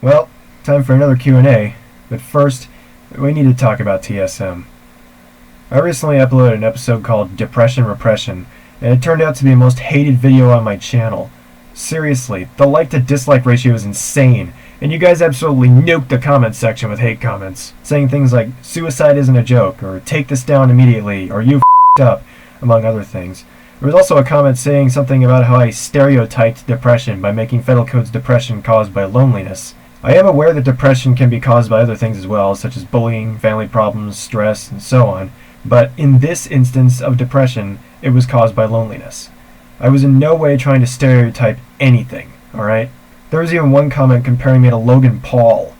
Well, time for another Q&A, but first, we need to talk about TSM. I recently uploaded an episode called Depression Repression, and it turned out to be the most hated video on my channel. Seriously, the like to dislike ratio is insane, and you guys absolutely nuked the comment section with hate comments, saying things like, suicide isn't a joke, or take this down immediately, or you f***ed up, among other things. There was also a comment saying something about how I stereotyped depression by making Ddlc's depression caused by loneliness. I am aware that depression can be caused by other things as well, such as bullying, family problems, stress, and so on, but in this instance of depression, it was caused by loneliness. I was in no way trying to stereotype anything, alright? There was even one comment comparing me to Logan Paul.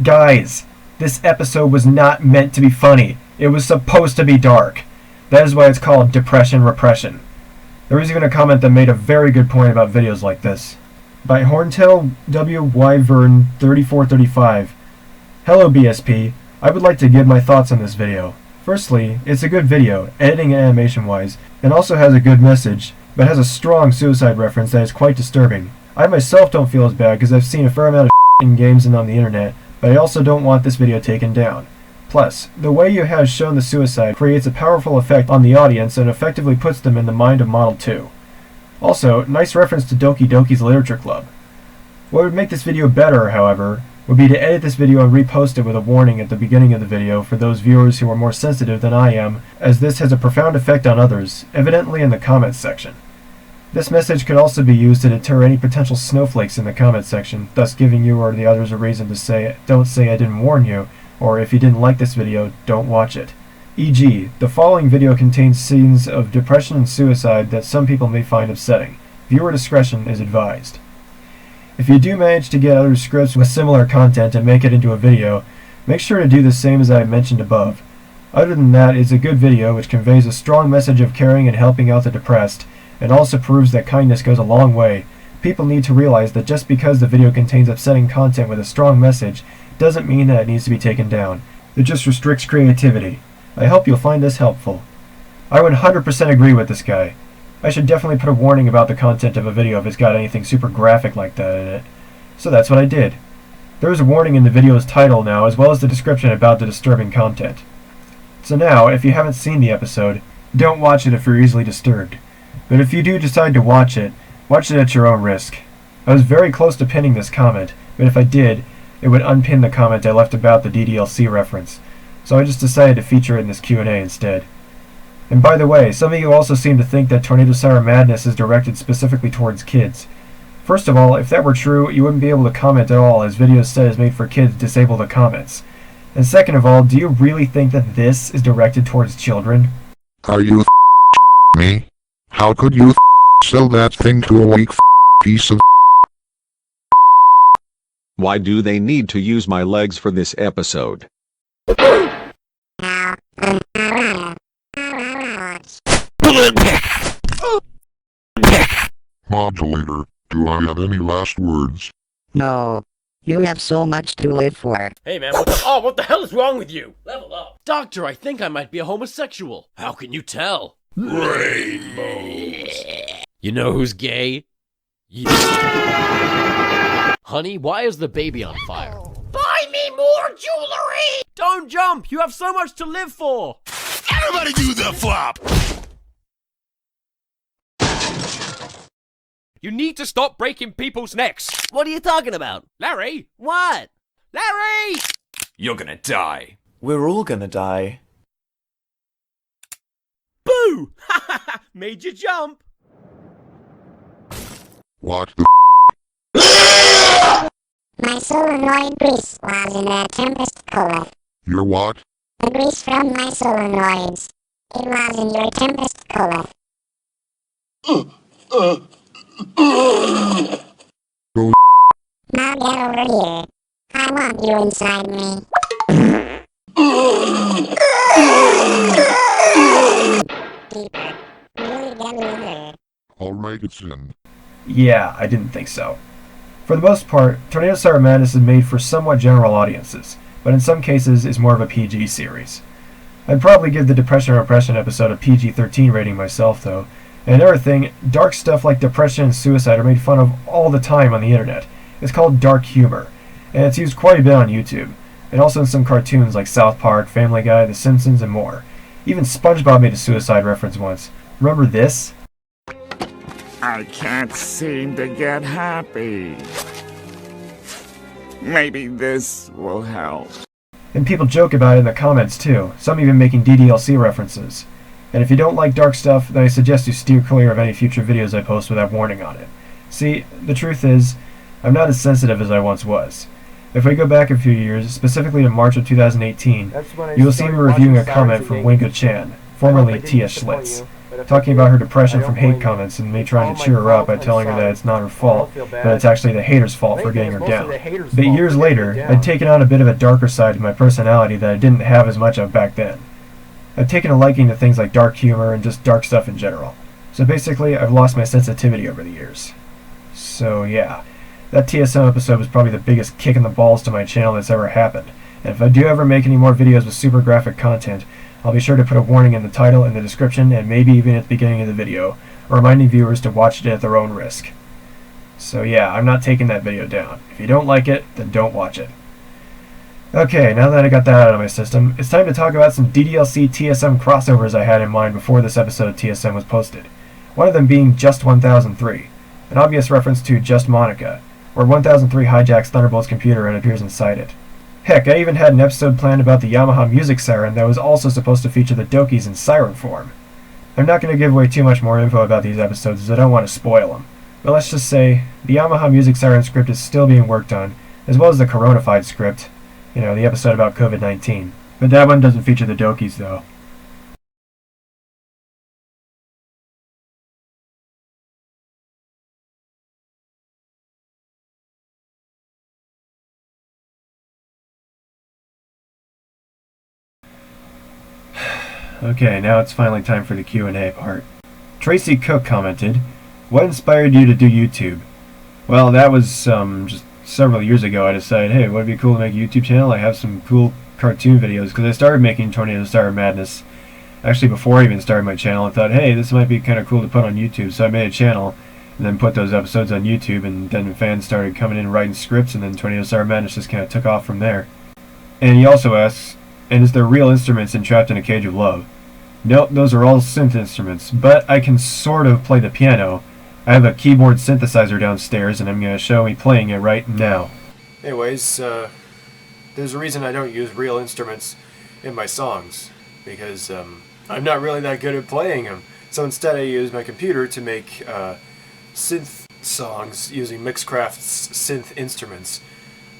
Guys, this episode was not meant to be funny. It was supposed to be dark. That is why it's called Depression Repression. There was even a comment that made a very good point about videos like this. By Horntail W. Wyvern 3435. Hello BSP, I would like to give my thoughts on this video. Firstly, it's a good video, editing and animation wise, and also has a good message, but has a strong suicide reference that is quite disturbing. I myself don't feel as bad because I've seen a fair amount of in games and on the internet, but I also don't want this video taken down. Plus, the way you have shown the suicide creates a powerful effect on the audience and effectively puts them in the mind of Model 2. Also, nice reference to Doki Doki's Literature Club. What would make this video better, however, would be to edit this video and repost it with a warning at the beginning of the video for those viewers who are more sensitive than I am, as this has a profound effect on others, evidently in the comments section. This message could also be used to deter any potential snowflakes in the comments section, thus giving you or the others a reason to say, don't say I didn't warn you, or if you didn't like this video, don't watch it. E.g., the following video contains scenes of depression and suicide that some people may find upsetting. Viewer discretion is advised. If you do manage to get other scripts with similar content and make it into a video, make sure to do the same as I mentioned above. Other than that, it's a good video which conveys a strong message of caring and helping out the depressed, and also proves that kindness goes a long way. People need to realize that just because the video contains upsetting content with a strong message doesn't mean that it needs to be taken down. It just restricts creativity. I hope you'll find this helpful. I 100% agree with this guy. I should definitely put a warning about the content of a video if it's got anything super graphic like that in it. So that's what I did. There is a warning in the video's title now, as well as the description about the disturbing content. So now, if you haven't seen the episode, don't watch it if you're easily disturbed. But if you do decide to watch it at your own risk. I was very close to pinning this comment, but if I did, it would unpin the comment I left about the Ddlc reference. So I just decided to feature it in this Q&A instead. And by the way, some of you also seem to think that Tornado Siren Madness is directed specifically towards kids. First of all, if that were true, you wouldn't be able to comment at all, as videos said is made for kids. Disable the comments. And second of all, do you really think that this is directed towards children? Are you me? How could you sell that thing to a weak piece of? Why do they need to use my legs for this episode? Modulator, do I have any last words? No. You have so much to live for. Hey man, what the hell is wrong with you? Level up. Doctor, I think I might be a homosexual. How can you tell? Rainbows. You know who's gay? You. Honey, why is the baby on fire? Buy me more jewelry! Don't jump! You have so much to live for! Everybody do the flop! You need to stop breaking people's necks! What are you talking about? Larry? What? Larry! You're gonna die. We're all gonna die. Boo! Made you jump! What the? My solenoid grease was in a tempest color. Your what? The grease from my solenoids. It was in your tempest color. Go. Now get over here. I want you inside me. Deeper. Really get over. Alright, it's in. Yeah, I didn't think so. For the most part, Tornado Siren Madness is made for somewhat general audiences, but in some cases is more of a PG series. I'd probably give the Depression Repression episode a PG-13 rating myself though, and another thing, dark stuff like depression and suicide are made fun of all the time on the internet. It's called dark humor. and it's used quite a bit on YouTube, and also in some cartoons like South Park, Family Guy, The Simpsons, and more. Even SpongeBob made a suicide reference once. Remember this? I can't seem to get happy. Maybe this will help. And people joke about it in the comments too, some even making Ddlc references. And if you don't like dark stuff, then I suggest you steer clear of any future videos I post with that warning on it. See, the truth is, I'm not as sensitive as I once was. If we go back a few years, specifically to March of 2018, you will see me reviewing a comment from Wingo Chan, formerly Tia Schlitz, talking about her depression from hate comments and me trying to cheer her up by telling her that it's not her fault, but it's actually the haters' fault for getting her down. But years later, I'd taken on a bit of a darker side to my personality that I didn't have as much of back then. I've taken a liking to things like dark humor and just dark stuff in general. So basically, I've lost my sensitivity over the years. So yeah, that TSM episode was probably the biggest kick in the balls to my channel that's ever happened. And if I do ever make any more videos with super graphic content, I'll be sure to put a warning in the title, in the description, and maybe even at the beginning of the video, reminding viewers to watch it at their own risk. So yeah, I'm not taking that video down. If you don't like it, then don't watch it. Okay, now that I got that out of my system, it's time to talk about some Ddlc Tsm Crossovers I had in mind before this episode of TSM was posted. One of them being Just 1003, an obvious reference to Just Monica, where 1003 hijacks Thunderbolt's computer and appears inside it. Heck, I even had an episode planned about the Yamaha music siren that was also supposed to feature the Ddlcs in siren form. I'm not going to give away too much more info about these episodes as I don't want to spoil them, but let's just say the Yamaha music siren script is still being worked on, as well as the Coronafied script, the episode about COVID-19. But that one doesn't feature the Ddlcs though. Okay, now it's finally time for the Q&A part. Tracy Cook commented, "What inspired you to do YouTube?" Well, that was just several years ago. I decided, hey, would it be cool to make a YouTube channel? I have some cool cartoon videos, because I started making Tornado Star Madness actually before I even started my channel. I thought, hey, this might be kind of cool to put on YouTube, so I made a channel and then put those episodes on YouTube, and then fans started coming in writing scripts, and then Tornado Star Madness just kind of took off from there. And he also asks, and is there real instruments in Trapped in a Cage of Love? Nope, those are all synth instruments, but I can sort of play the piano. I have a keyboard synthesizer downstairs, and I'm going to show me playing it right now. Anyways, there's a reason I don't use real instruments in my songs, because I'm not really that good at playing them. So instead I use my computer to make synth songs using Mixcraft's synth instruments.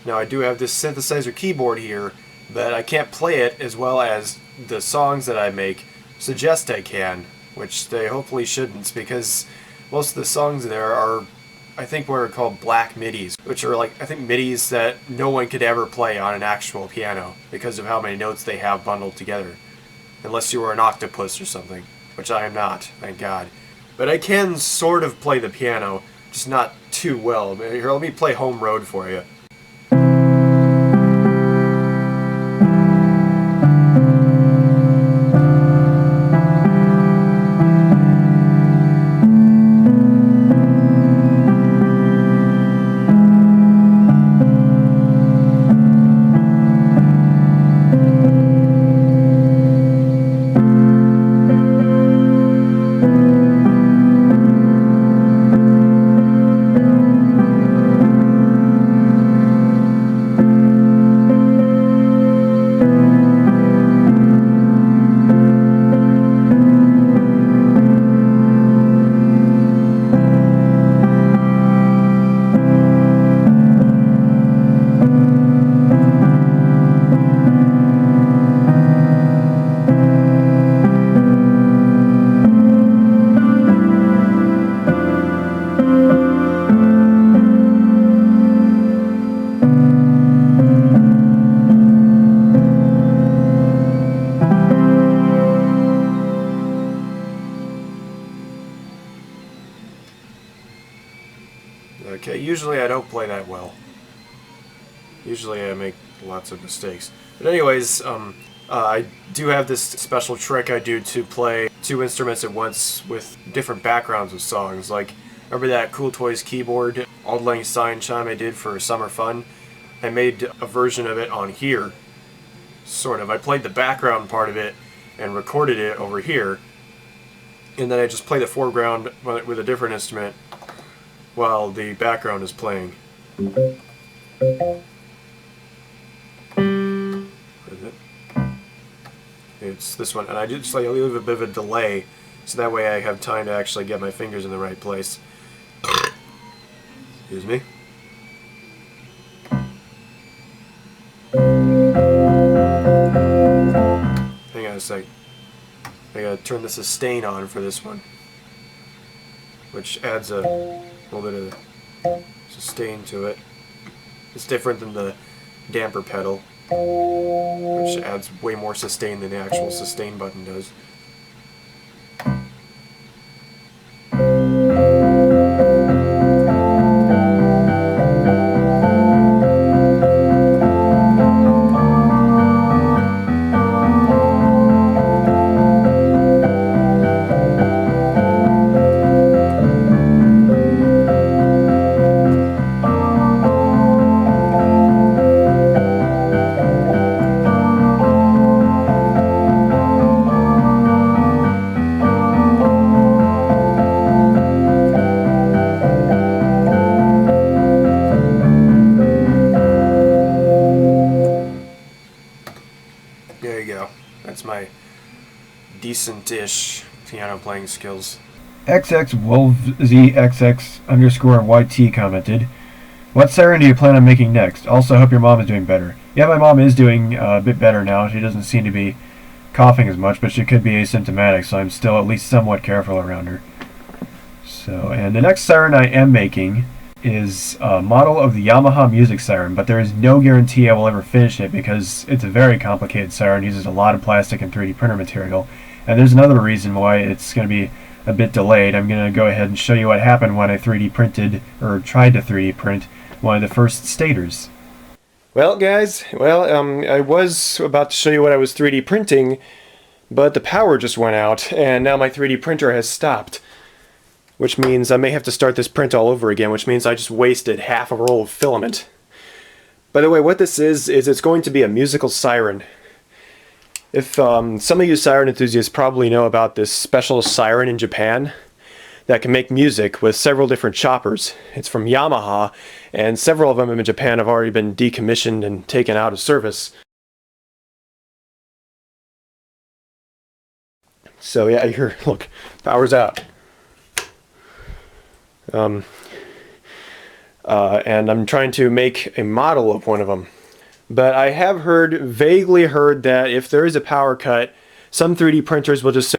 Now I do have this synthesizer keyboard here, but I can't play it as well as the songs that I make suggest I can, which they hopefully shouldn't, because most of the songs there are, I think, what are called black midis, which are like, I think, midis that no one could ever play on an actual piano because of how many notes they have bundled together. Unless you were an octopus or something, which I am not, thank God. But I can sort of play the piano, just not too well. Here, let me play Home Road for you. Okay, usually I don't play that well. Usually I make lots of mistakes. But anyways, I do have this special trick I do to play two instruments at once with different backgrounds of songs. Like, remember that Cool Toys keyboard Auld Lang Syne chime I did for Summer Fun? I made a version of it on here, sort of. I played the background part of it and recorded it over here, and then I just play the foreground with a different instrument while the background is playing. What is it? It's this one, and I just like leave a bit of a delay, so that way I have time to actually get my fingers in the right place. Excuse me. Hang on a sec. I gotta turn the sustain on for this one, which adds a little bit of sustain to it. It's different than the damper pedal, which adds way more sustain than the actual sustain button does. There you go. That's my decent-ish piano playing skills. XXWolfZXX_YT commented, "What siren do you plan on making next? Also, hope your mom is doing better." Yeah, my mom is doing a bit better now. She doesn't seem to be coughing as much, but she could be asymptomatic, so I'm still at least somewhat careful around her. So, and the next siren I am making is a model of the Yamaha music siren, but there is no guarantee I will ever finish it because it's a very complicated siren, uses a lot of plastic and 3D printer material, and there's another reason why it's going to be a bit delayed. I'm going to go ahead and show you what happened when I 3D printed, or tried to 3D print, one of the first stators. Well guys, I was about to show you what I was 3D printing, but the power just went out, and now my 3D printer has stopped. Which means I may have to start this print all over again, which means I just wasted half a roll of filament. By the way, what this is it's going to be a musical siren. If some of you siren enthusiasts probably know about this special siren in Japan that can make music with several different choppers. It's from Yamaha, and several of them in Japan have already been decommissioned and taken out of service. So yeah, here, look, power's out. And I'm trying to make a model of one of them. But I have vaguely heard that if there is a power cut, some 3D printers will just say,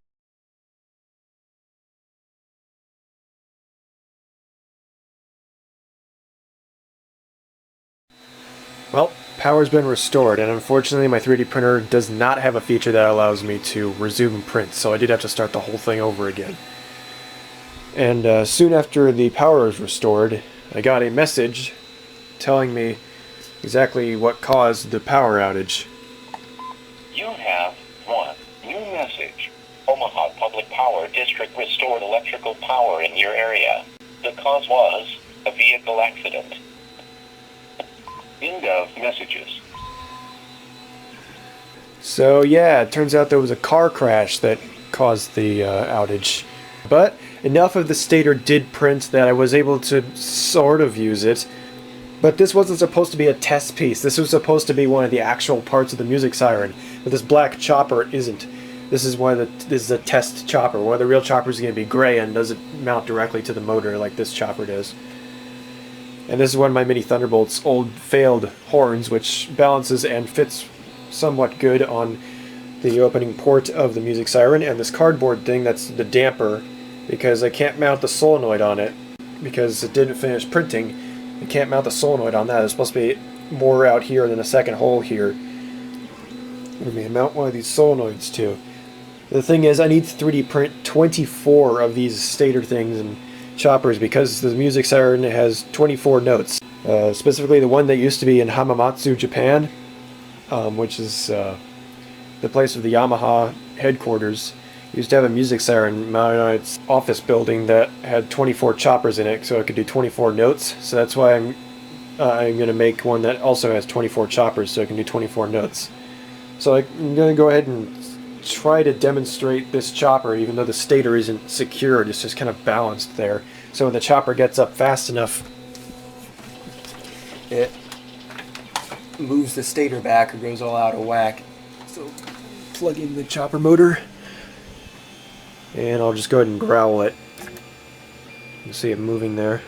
well, power's been restored, and unfortunately my 3D printer does not have a feature that allows me to resume print, so I did have to start the whole thing over again. And soon after the power was restored, I got a message telling me exactly what caused the power outage. You have one new message. Omaha Public Power District restored electrical power in your area. The cause was a vehicle accident. End of messages. So yeah, it turns out there was a car crash that caused the outage. But enough of the stator did print that I was able to sort of use it. But this wasn't supposed to be a test piece. This was supposed to be one of the actual parts of the music siren. But this black chopper isn't. This is a test chopper. One of the real choppers is going to be gray and doesn't mount directly to the motor like this chopper does. And this is one of my Mini Thunderbolt's old failed horns, which balances and fits somewhat good on the opening port of the music siren, and this cardboard thing, that's the damper, because I can't mount the solenoid on it because it didn't finish printing. I can't mount the solenoid on that. There's supposed to be more out here than a second hole here. Let me mount one of these solenoids too. The thing is, I need to 3D print 24 of these stator things and choppers because the music siren has 24 notes. Specifically the one that used to be in Hamamatsu, Japan, which is the place of the Yamaha headquarters. Used to have a music siren mounted on its office building that had 24 choppers in it, so it could do 24 notes. So that's why I'm I'm going to make one that also has 24 choppers, so I can do 24 notes. So I'm going to go ahead and try to demonstrate this chopper, even though the stator isn't secured, it's just kind of balanced there. So when the chopper gets up fast enough, it moves the stator back or goes all out of whack. So plug in the chopper motor, and I'll just go ahead and growl it. You see it moving there.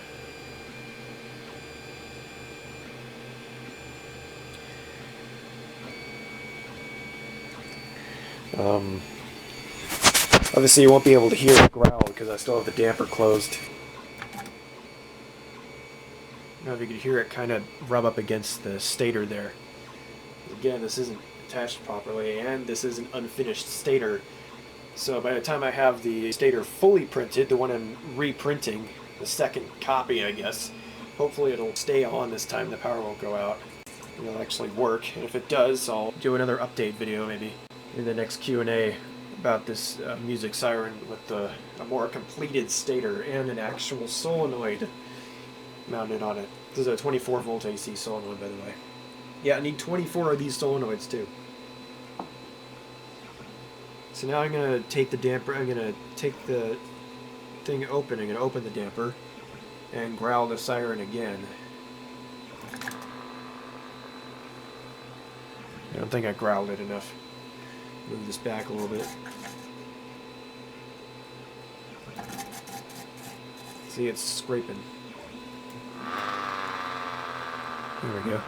Obviously you won't be able to hear the growl because I still have the damper closed. I don't know if you could hear it kind of rub up against the stator there. Again, this isn't attached properly, and this is an unfinished stator. So by the time I have the stator fully printed, the one I'm reprinting, the second copy I guess, hopefully it'll stay on this time, the power won't go out. It'll actually work, and if it does, I'll do another update video maybe in the next Q&A about this music siren with a more completed stator and an actual solenoid mounted on it. This is a 24 volt AC solenoid, by the way. Yeah, I need 24 of these solenoids too. So now I'm going to take the damper, I'm going to take the thing open, I'm going to open the damper and growl the siren again. I don't think I growled it enough. Move this back a little bit. See, it's scraping. There we go.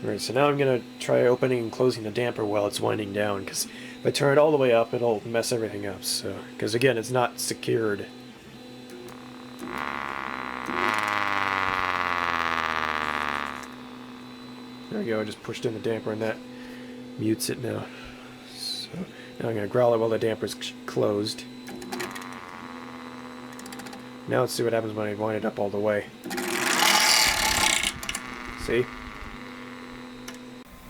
Alright, so now I'm going to try opening and closing the damper while it's winding down, because if I turn it all the way up, it'll mess everything up. So, because again, it's not secured. There we go, I just pushed in the damper and that mutes it now. So, now I'm going to growl it while the damper's closed. Now let's see what happens when I wind it up all the way. See?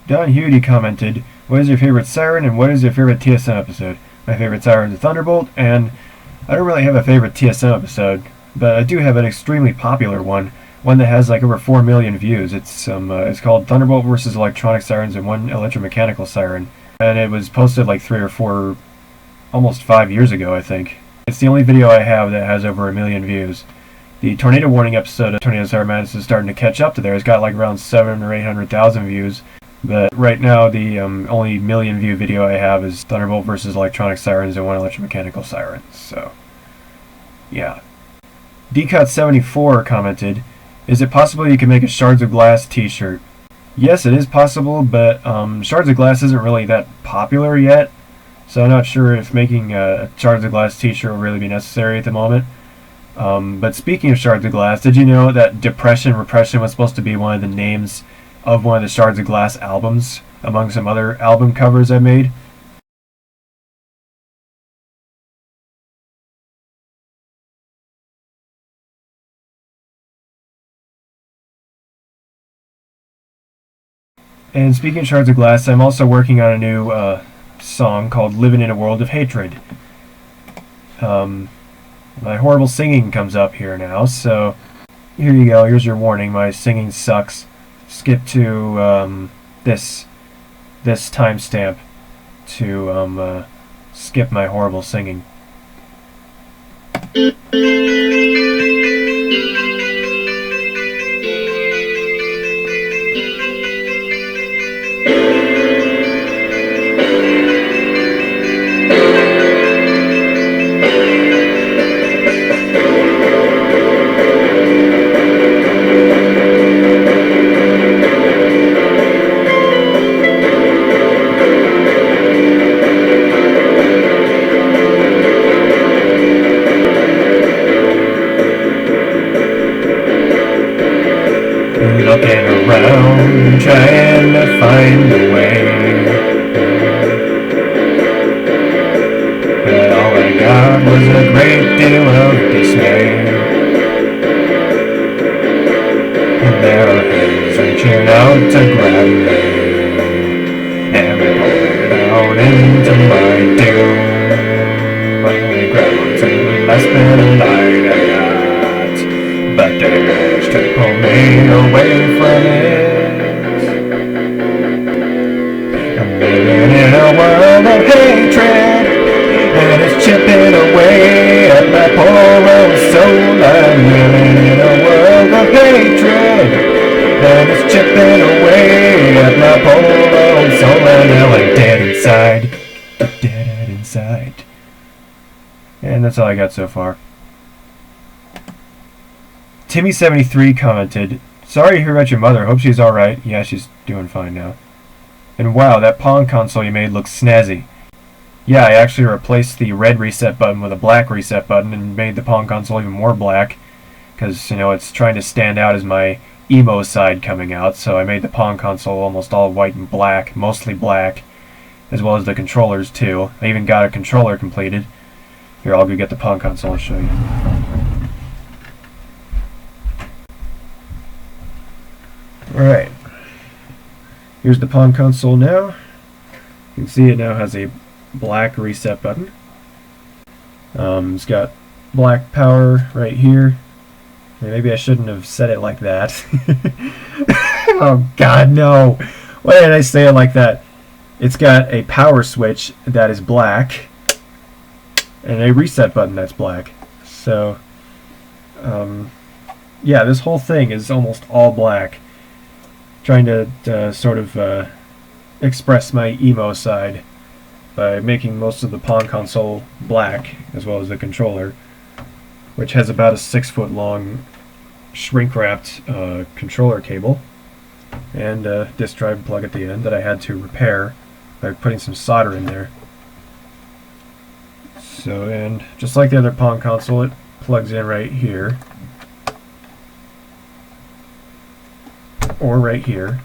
Don Hewdy commented, "What is your favorite Siren and what is your favorite TSM episode?" My favorite Siren is Thunderbolt, and I don't really have a favorite TSM episode, but I do have an extremely popular one that has like over 4 million views. It's called Thunderbolt versus Electronic Sirens and One Electromechanical Siren, and it was posted like 3 or 4, almost 5 years ago, I think. It's the only video I have that has over 1 million views. The tornado warning episode of Tornado Siren Madness is starting to catch up to there. It's got like around 700,000 or 800,000 views. But right now, the only million view video I have is Thunderbolt versus Electronic Sirens and One Electromechanical Sirens. So, yeah. Ddlc commented, "Is it possible you can make a Shards of Glass t-shirt?" Yes, it is possible, but Shards of Glass isn't really that popular yet. So I'm not sure if making a Shards of Glass t-shirt will really be necessary at the moment. But speaking of Shards of Glass, did you know that Depression Repression was supposed to be one of the names of one of the Shards of Glass albums, among some other album covers I made? And speaking of Shards of Glass, I'm also working on a new song called Living in a World of Hatred. My horrible singing comes up here now, so here you go, here's your warning, my singing sucks. Skip to this timestamp to skip my horrible singing. Looking around, trying to find a way, but all I got heart was a great deal of dismay. And there are hands reaching out to grab me, and we pulled out into my doom. I grabbed onto the last bit of light I got, but they managed to pull me away from it. I'm living in a world of hatred, and it's chipping away at my poor old soul. I'm living in a world of hatred, and it's chipping away at my poor old soul. And now I'm dead inside, dead inside. And that's all I got so far. Timmy73 commented, "Sorry to hear about your mother. Hope she's alright." Yeah, she's doing fine now. And wow, that Pong console you made looks snazzy. Yeah, I actually replaced the red reset button with a black reset button and made the Pong console even more black. Because, you know, it's trying to stand out as my emo side coming out. So I made the Pong console almost all white and black, mostly black. As well as the controllers too. I even got a controller completed. Here, I'll go get the Pong console and show you. Alright. Here's the Pong console now. You can see it now has a black reset button. It's got black power right here. Maybe I shouldn't have said it like that. Oh god, no! Why did I say it like that? It's got a power switch that is black, and a reset button that's black. So, yeah, this whole thing is almost all black. Trying to sort of express my emo side by making most of the Pong console black, as well as the controller, which has about a 6-foot long shrink-wrapped controller cable and a disk drive plug at the end that I had to repair by putting some solder in there. So, and just like the other Pong console, it plugs in right here, or right here,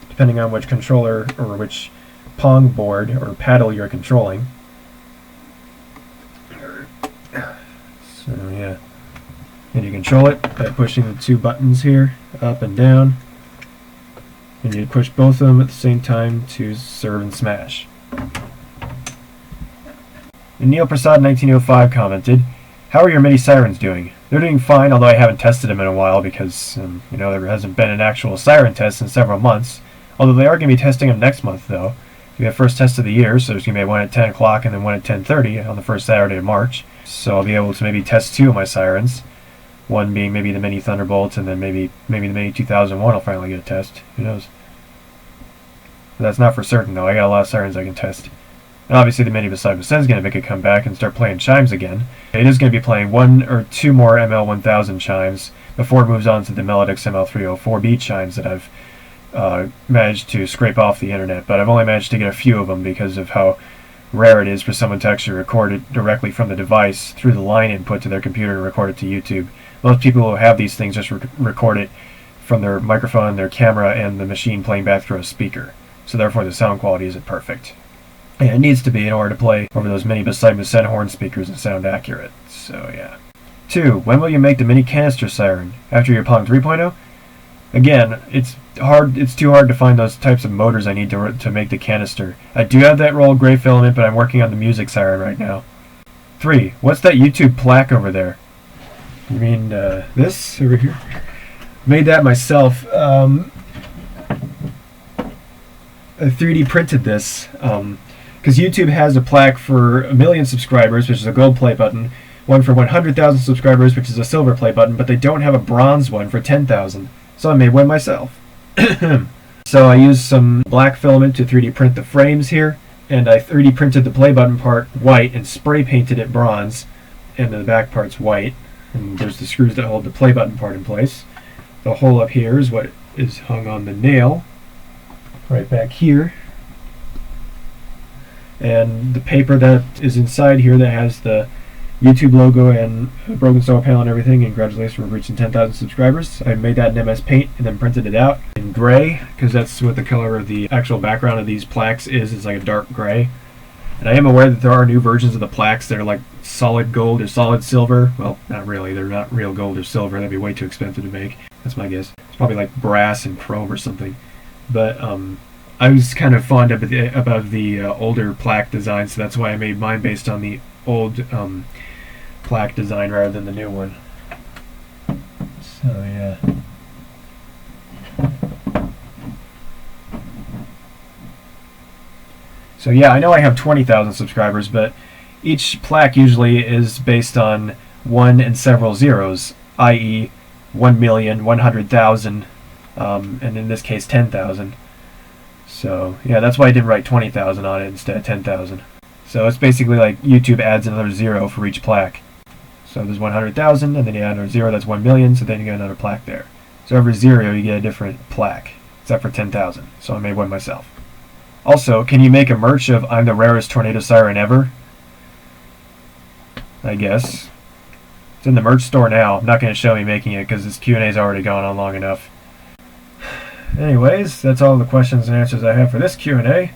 depending on which controller or which Pong board or paddle you're controlling. So yeah, and you control it by pushing the two buttons here, up and down, and you push both of them at the same time to serve and smash. And Neil Prasad 1905 commented, "How are your mini Sirens doing? They're doing fine, although I haven't tested them in a while because, you know, there hasn't been an actual Siren test in several months. Although they are going to be testing them next month, though. We have first test of the year, so there's going to be one at 10 o'clock and then one at 10:30 on the first Saturday of March. So I'll be able to maybe test two of my Sirens. One being maybe the Mini Thunderbolt, and then maybe the Mini 2001 I'll finally get a test. Who knows? But that's not for certain, though. I got a lot of Sirens I can test. And obviously the Mini Beside is going to make a comeback and start playing chimes again. It is going to be playing one or two more ML1000 chimes before it moves on to the Melodix ML304B chimes that I've managed to scrape off the internet. But I've only managed to get a few of them because of how rare it is for someone to actually record it directly from the device through the line input to their computer and record it to YouTube. Most people who have these things just record it from their microphone, their camera, and the machine playing back through a speaker. So therefore the sound quality isn't perfect. And it needs to be in order to play over those mini beside Muset horn speakers and sound accurate. So yeah. 2. When will you make the mini canister siren? After your Pong 3.0? Again, it's too hard to find those types of motors I need to make the canister. I do have that roll gray filament, but I'm working on the music siren right now. 3. What's that YouTube plaque over there? You mean this over here? Made that myself. I 3D printed this because YouTube has a plaque for 1 million subscribers, which is a gold play button, one for 100,000 subscribers, which is a silver play button, but they don't have a bronze one for 10,000. So I made one myself. So I used some black filament to 3D print the frames here, and I 3D printed the play button part white and spray painted it bronze, and the back part's white, and there's the screws that hold the play button part in place. The hole up here is what is hung on the nail, right back here. And the paper that is inside here that has the YouTube logo and a broken solar panel and everything, and congratulations for reaching 10,000 subscribers. I made that in MS Paint and then printed it out in gray, because that's what the color of the actual background of these plaques is. It's like a dark gray. And I am aware that there are new versions of the plaques that are like solid gold or solid silver. Well, not really. They're not real gold or silver. That'd be way too expensive to make. That's my guess. It's probably like brass and chrome or something. But I was kind of fond of the older plaque design, so that's why I made mine based on the old plaque design rather than the new one. So yeah. So yeah, I know I have 20,000 subscribers, but each plaque usually is based on 1 and several zeros, i.e. 1 million, 100,000, and in this case 10,000. So yeah, that's why I didn't write 20,000 on it instead of 10,000. So it's basically like YouTube adds another zero for each plaque. So there's 100,000, and then you add another zero, that's 1 million, so then you get another plaque there. So every zero you get a different plaque, except for 10,000. So I made one myself. Also, can you make a merch of I'm the rarest tornado siren ever? I guess. It's in the merch store now. I'm not going to show me making it because this Q&A's already gone on long enough. Anyways, that's all the questions and answers I have for this Q&A.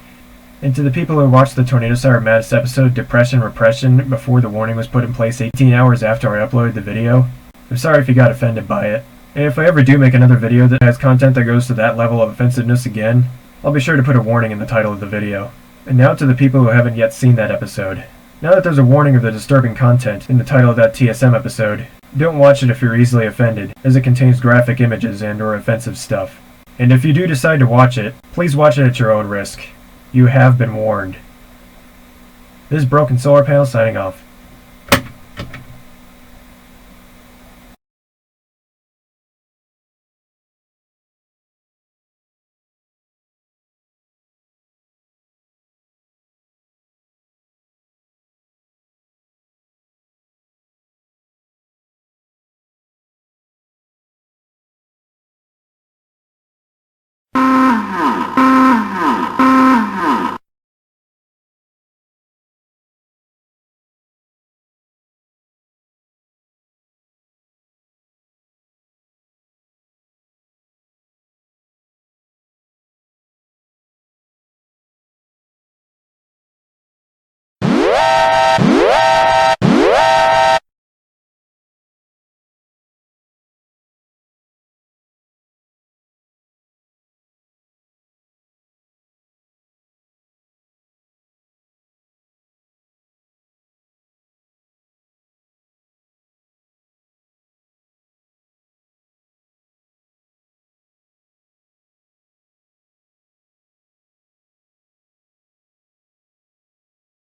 And to the people who watched the Tornado Siren Madness episode, Depression Repression, before the warning was put in place 18 hours after I uploaded the video, I'm sorry if you got offended by it. And if I ever do make another video that has content that goes to that level of offensiveness again, I'll be sure to put a warning in the title of the video. And now to the people who haven't yet seen that episode. Now that there's a warning of the disturbing content in the title of that TSM episode, don't watch it if you're easily offended, as it contains graphic images and or offensive stuff. And if you do decide to watch it, please watch it at your own risk. You have been warned. This is Broken Solar Panel signing off.